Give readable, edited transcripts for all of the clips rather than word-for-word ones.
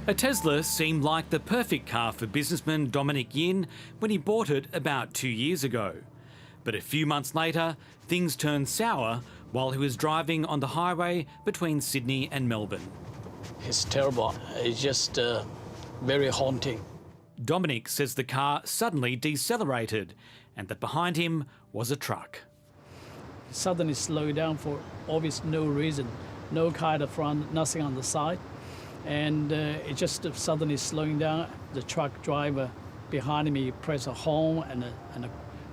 A Tesla seemed like the perfect car for businessman Dominic Yin when he bought it about 2 years ago. But a few months later, things turned sour while he was driving on the highway between Sydney and Melbourne. It's terrible. It's just very haunting. Dominic says the car suddenly decelerated and that behind him was a truck. Suddenly slowed down for obvious no reason. No car at the front, nothing on the side. And it just suddenly slowing down. The truck driver behind me pressed a horn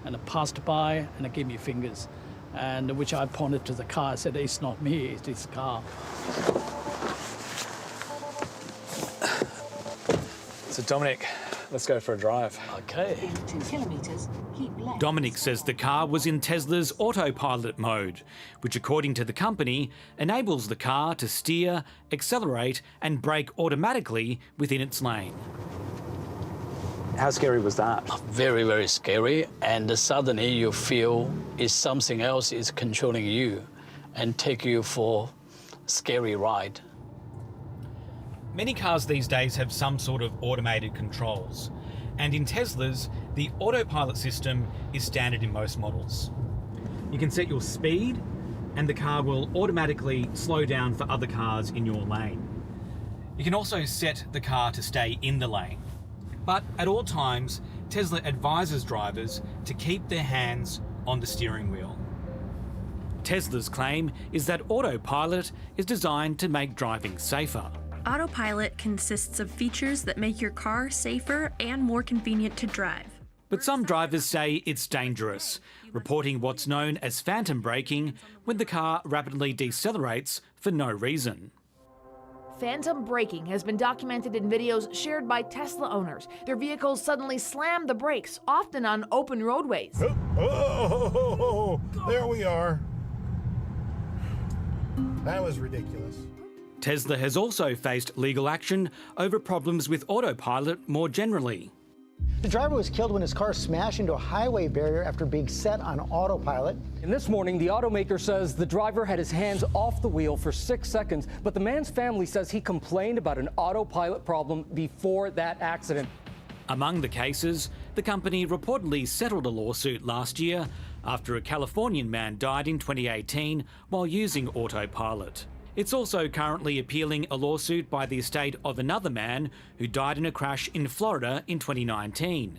and passed by and gave me fingers. And which I pointed to the car. I said, "It's not me, it's this car." So Dominic, let's go for a drive. Okay. In 2 kilometres, keep left. Dominic says the car was in Tesla's autopilot mode, which according to the company enables the car to steer, accelerate and brake automatically within its lane. How scary was that? Very, very scary. And suddenly you feel it's something else is controlling you and take you for a scary ride. Many cars these days have some sort of automated controls, and in Teslas, the autopilot system is standard in most models. You can set your speed, and the car will automatically slow down for other cars in your lane. You can also set the car to stay in the lane. But at all times, Tesla advises drivers to keep their hands on the steering wheel. Tesla's claim is that autopilot is designed to make driving safer. Autopilot consists of features that make your car safer and more convenient to drive. But some drivers say it's dangerous, reporting what's known as phantom braking when the car rapidly decelerates for no reason. Phantom braking has been documented in videos shared by Tesla owners. Their vehicles suddenly slam the brakes, often on open roadways. Oh, there we are. That was ridiculous. Tesla has also faced legal action over problems with autopilot more generally. The driver was killed when his car smashed into a highway barrier after being set on autopilot. And this morning, the automaker says the driver had his hands off the wheel for 6 seconds, but the man's family says he complained about an autopilot problem before that accident. Among the cases, the company reportedly settled a lawsuit last year after a Californian man died in 2018 while using autopilot. It's also currently appealing a lawsuit by the estate of another man who died in a crash in Florida in 2019.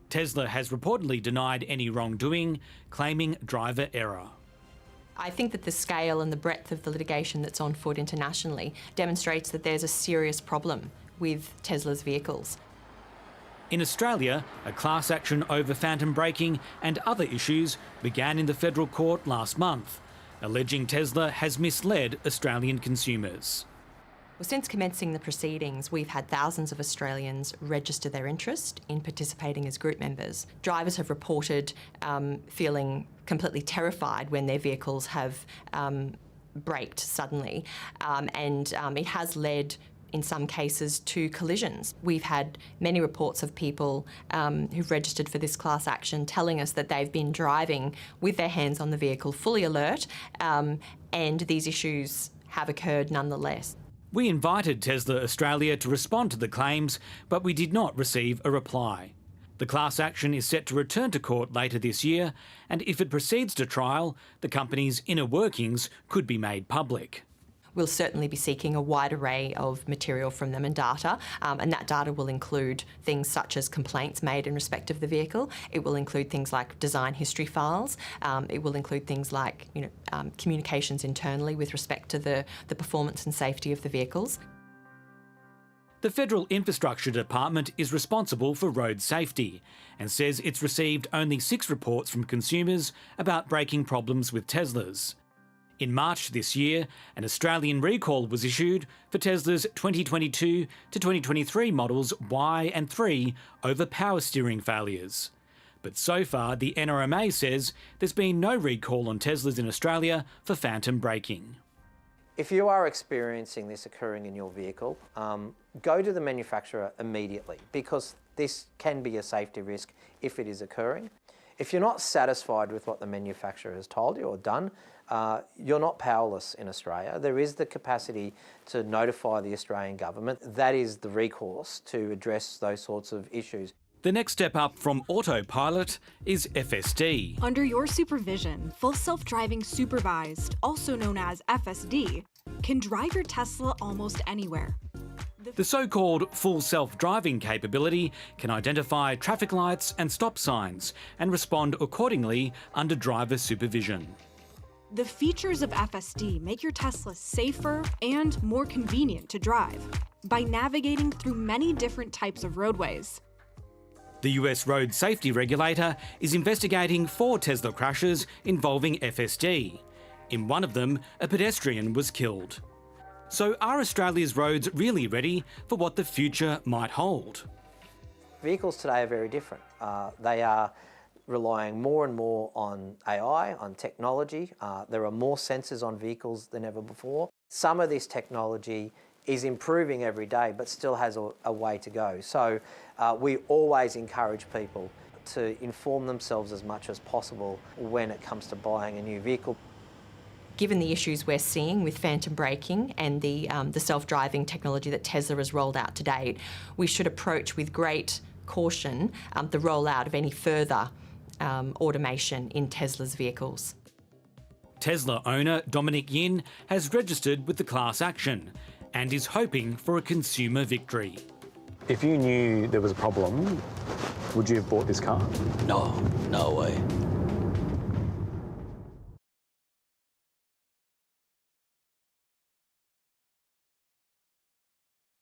Tesla has reportedly denied any wrongdoing, claiming driver error. I think that the scale and the breadth of the litigation that's on foot internationally demonstrates that there's a serious problem with Tesla's vehicles. In Australia, a class action over phantom braking and other issues began in the federal court last month, alleging Tesla has misled Australian consumers. Well, since commencing the proceedings, we've had thousands of Australians register their interest in participating as group members. Drivers have reported feeling completely terrified when their vehicles have braked suddenly, and it has led in some cases to collisions. We've had many reports of people who've registered for this class action telling us that they've been driving with their hands on the vehicle, fully alert, and these issues have occurred nonetheless. We invited Tesla Australia to respond to the claims, but we did not receive a reply. The class action is set to return to court later this year, and if it proceeds to trial, the company's inner workings could be made public. We'll certainly be seeking a wide array of material from them and data, and that data will include things such as complaints made in respect of the vehicle. It will include things like design history files. It will include things like communications internally with respect to the performance and safety of the vehicles. The Federal Infrastructure Department is responsible for road safety and says it's received only 6 reports from consumers about braking problems with Teslas. In March this year, an Australian recall was issued for Tesla's 2022 to 2023 models Y and 3 over power steering failures. But so far, the NRMA says there's been no recall on Teslas in Australia for phantom braking. If you are experiencing this occurring in your vehicle, go to the manufacturer immediately because this can be a safety risk if it is occurring. If you're not satisfied with what the manufacturer has told you or done, you're not powerless in Australia. There is the capacity to notify the Australian government. That is the recourse to address those sorts of issues. The next step up from autopilot is FSD. Under your supervision, Full Self-Driving Supervised, also known as FSD, can drive your Tesla almost anywhere. The so-called full self-driving capability can identify traffic lights and stop signs and respond accordingly under driver supervision. The features of FSD make your Tesla safer and more convenient to drive by navigating through many different types of roadways. The US road safety regulator is investigating 4 Tesla crashes involving FSD. In one of them, a pedestrian was killed. So are Australia's roads really ready for what the future might hold? Vehicles today are very different. They are relying more and more on AI, on technology. There are more sensors on vehicles than ever before. Some of this technology is improving every day, but still has a way to go. So we always encourage people to inform themselves as much as possible when it comes to buying a new vehicle. Given the issues we're seeing with phantom braking and the self-driving technology that Tesla has rolled out to date, we should approach with great caution the rollout of any further automation in Tesla's vehicles. Tesla owner Dominic Yin has registered with the class action and is hoping for a consumer victory. If you knew there was a problem, would you have bought this car? No way.